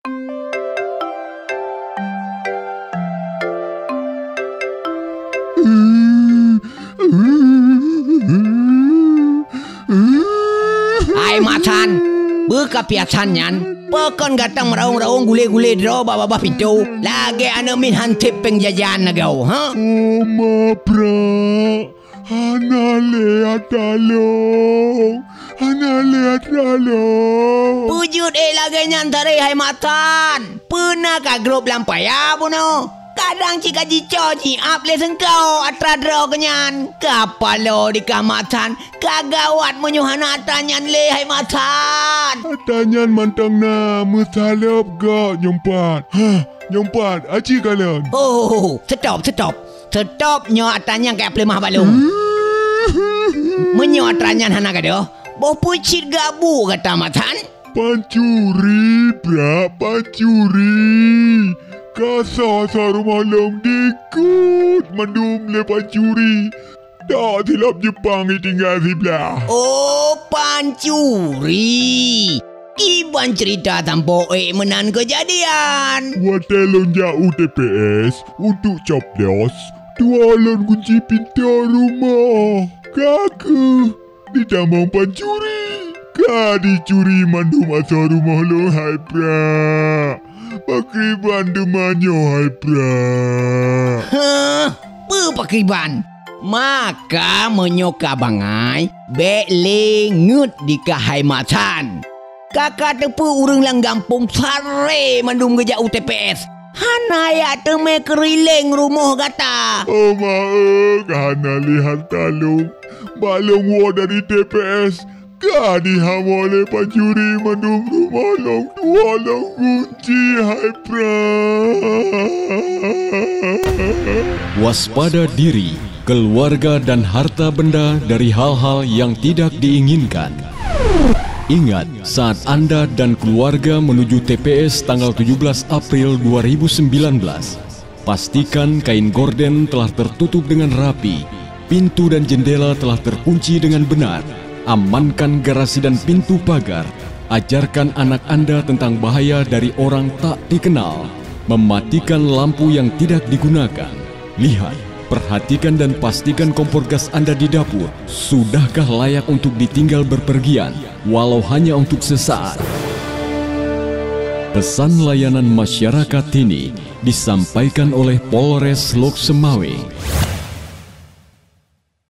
Ai Matan, berkepiasan nyan. Pekon gatang meraung-raung gule-gule draw bawah pintu. Lagi ana min hantip pengjajan nagau, ha? Oma pra, ana lihat talong, ana lihat talong. Pujud lagi nyantari hai Matan. Pernah ka grup lampai apa no? Kadang jika jico jiap le sengkau atra draw kenyan. Kapalo di kamatan. Kagawat menyuhana atanyan le hai Matan. Atanyan mantang na musalap ga nyompat. Nyompat aci kalian. Oh, stop. Stop nyo atanyan kayak pelemah balung. Menyo atanyan hana kado. Boh pucit gabu kata Matan. Pancuri, bra, pancuri. Kasar rumah long dikut mandum le pancuri. Tak silap Jepang tinggal sebelah. Oh, pancuri. Iban cerita tanpa menan kejadian. Watelon jauh TPS untuk coplos. Tualan kunci pintu rumah. Kaku ditambang pancuri. Kak dicuri mandum asal rumah lo hai pra. Pakriban demanyo hai pra. Pakriban. Maka menyoka bangai belengut di kahai Matan. Kakak tepu urang lang gampung sare mandum geja UTPS. Hanaya teme kerileng rumah gata. Oh hana lihat talung. Balung wa dari TPS. Kadi hamole pancuri mandum rumah long dua long kunci hai pra. Waspada diri, keluarga dan harta benda dari hal-hal yang tidak diinginkan. Ingat, saat Anda dan keluarga menuju TPS tanggal 17 April 2019, pastikan kain gorden telah tertutup dengan rapi, pintu dan jendela telah terkunci dengan benar. Amankan garasi dan pintu pagar. Ajarkan anak Anda tentang bahaya dari orang tak dikenal. Mematikan lampu yang tidak digunakan. Lihat, perhatikan dan pastikan kompor gas Anda di dapur sudahkah layak untuk ditinggal berpergian, walau hanya untuk sesaat. Pesan layanan masyarakat ini disampaikan oleh Polres Lok Semawe.